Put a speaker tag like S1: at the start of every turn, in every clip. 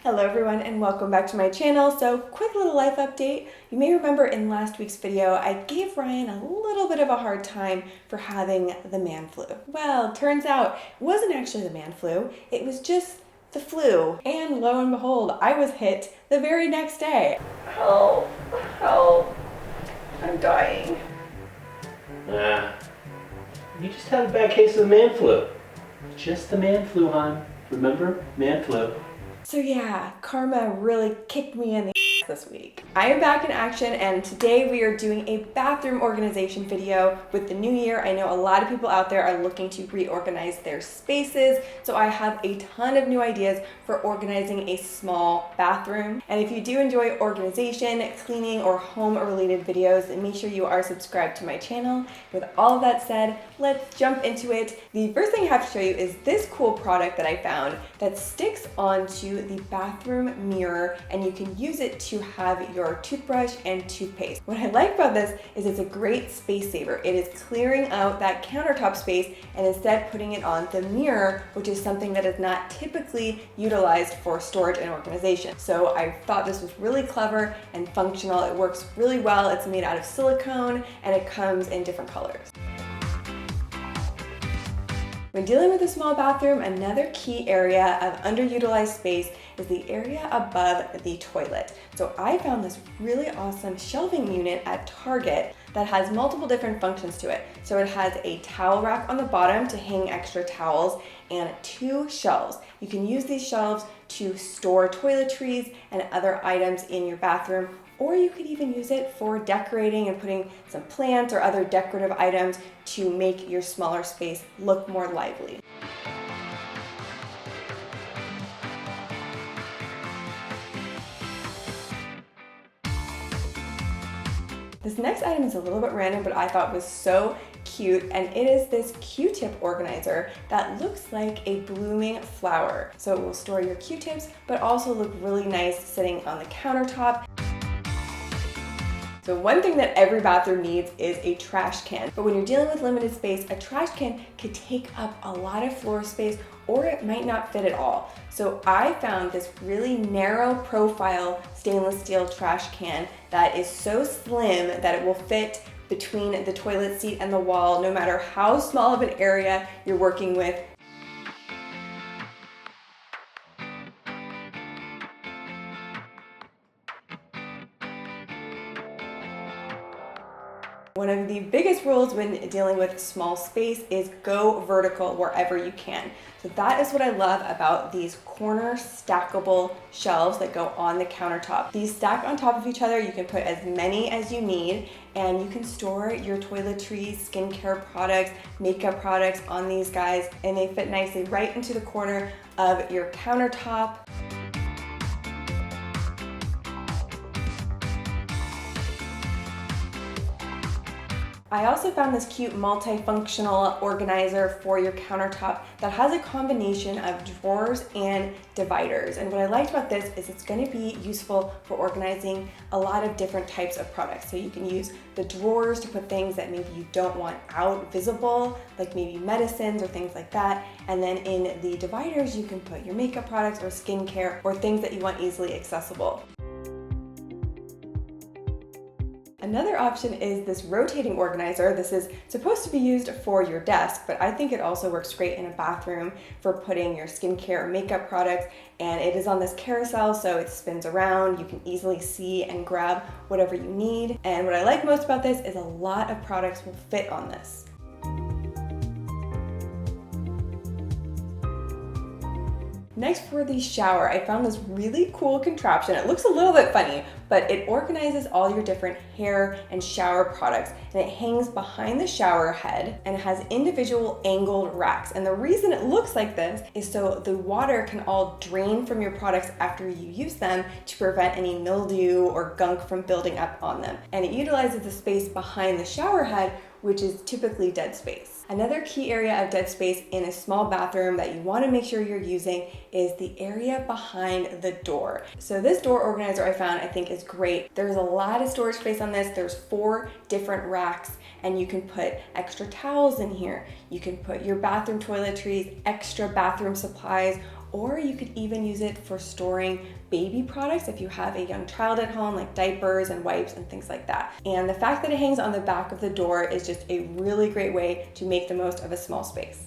S1: Hello everyone and welcome back to my channel. So quick little life update. You may remember in last week's video I gave Ryan a little bit of a hard time for having the man flu. Well, turns out it wasn't actually the man flu, it was just the flu. And lo and behold, I was hit the very next day. Help, help, I'm dying.
S2: You just had a bad case of the man flu. Just the man flu, hon. Remember? Man flu.
S1: So yeah, karma really kicked me in the this week. I am back in action and today we are doing a bathroom organization video. With the new year, I know a lot of people out there are looking to reorganize their spaces, so I have a ton of new ideas for organizing a small bathroom. And if you do enjoy organization, cleaning, or home-related videos, then make sure you are subscribed to my channel. With all of that said, let's jump into it. The first thing I have to show you is this cool product that I found that sticks onto the bathroom mirror, and you can use it to have your toothbrush and toothpaste. What I like about this is it's a great space saver. It is clearing out that countertop space and instead putting it on the mirror, which is something that is not typically utilized for storage and organization. So I thought this was really clever and functional. It works really well. It's made out of silicone and it comes in different colors. When dealing with a small bathroom, another key area of underutilized space is the area above the toilet. So I found this really awesome shelving unit at Target that has multiple different functions to it. So it has a towel rack on the bottom to hang extra towels and 2 shelves. You can use these shelves to store toiletries and other items in your bathroom, or you could even use it for decorating and putting some plants or other decorative items to make your smaller space look more lively. This next item is a little bit random, but I thought was so cute, and it is this Qtip Organizer that looks like a blooming flower. So it will store your Q-tips, but also look really nice sitting on the countertop. So one thing that every bathroom needs is a trash can. But when you're dealing with limited space, a trash can could take up a lot of floor space, or it might not fit at all. So I found this really narrow profile stainless steel trash can that is so slim that it will fit between the toilet seat and the wall, no matter how small of an area you're working with. One of the biggest rules when dealing with small space is go vertical wherever you can. So that is what I love about these corner stackable shelves that go on the countertop. These stack on top of each other. You can put as many as you need, and you can store your toiletries, skincare products, makeup products on these guys, and they fit nicely right into the corner of your countertop. I also found this cute multifunctional organizer for your countertop that has a combination of drawers and dividers. And what I liked about this is it's going to be useful for organizing a lot of different types of products. So you can use the drawers to put things that maybe you don't want out visible, like maybe medicines or things like that. And then in the dividers, you can put your makeup products or skincare or things that you want easily accessible. Another option is this rotating organizer. This is supposed to be used for your desk, but I think it also works great in a bathroom for putting your skincare or makeup products. And it is on this carousel, so it spins around. You can easily see and grab whatever you need. And what I like most about this is a lot of products will fit on this. Next, for the shower, I found this really cool contraption. It looks a little bit funny, but it organizes all your different hair and shower products, and it hangs behind the shower head, and it has individual angled racks. And the reason it looks like this is so the water can all drain from your products after you use them to prevent any mildew or gunk from building up on them. And it utilizes the space behind the shower head, which is typically dead space. Another key area of dead space in a small bathroom that you want to make sure you're using is the area behind the door. So this door organizer I found I think is great. There's a lot of storage space on this. There's 4 different racks, and you can put extra towels in here. You can put your bathroom toiletries, extra bathroom supplies, or you could even use it for storing baby products if you have a young child at home, like diapers and wipes and things like that. And the fact that it hangs on the back of the door is just a really great way to make the most of a small space.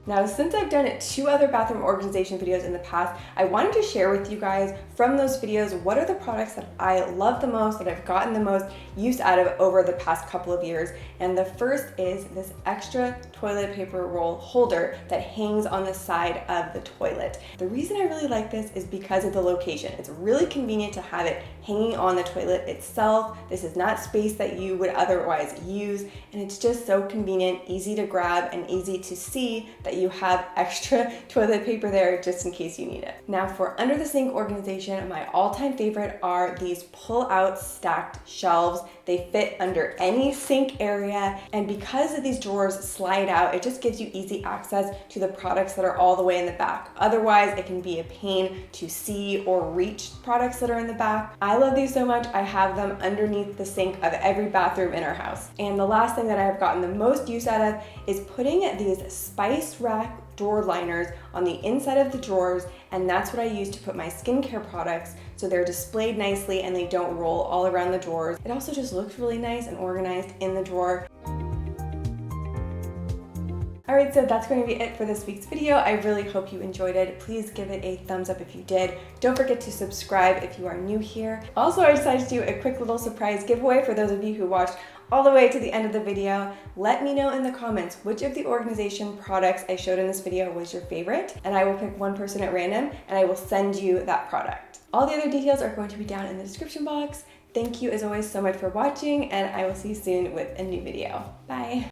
S1: Now, since I've done 2 other bathroom organization videos in the past, I wanted to share with you guys from those videos what are the products that I love the most, that I've gotten the most use out of over the past couple of years. And the first is this extra toilet paper roll holder that hangs on the side of the toilet. The reason I really like this is because of the location. It's really convenient to have it hanging on the toilet itself. This is not space that you would otherwise use, and it's just so convenient, easy to grab, and easy to see that you have extra toilet paper there just in case you need it. Now, for under the sink organization, my all-time favorite are these pull-out stacked shelves. They fit under any sink area, and because of these drawers slide out, it just gives you easy access to the products that are all the way in the back. Otherwise, it can be a pain to see or reach products that are in the back. I love these so much, I have them underneath the sink of every bathroom in our house. And the last thing that I have gotten the most use out of is putting these spice rack drawer liners on the inside of the drawers, and that's what I use to put my skincare products so they're displayed nicely and they don't roll all around the drawers. It also just looks really nice and organized in the drawer. Alright, so that's going to be it for this week's video. I really hope you enjoyed it. Please give it a thumbs up if you did. Don't forget to subscribe if you are new here. Also, I decided to do a quick little surprise giveaway for those of you who watched all the way to the end of the video. Let me know in the comments which of the organization products I showed in this video was your favorite, and I will pick one person at random and I will send you that product. All the other details are going to be down in the description box. Thank you as always so much for watching, and I will see you soon with a new video. Bye.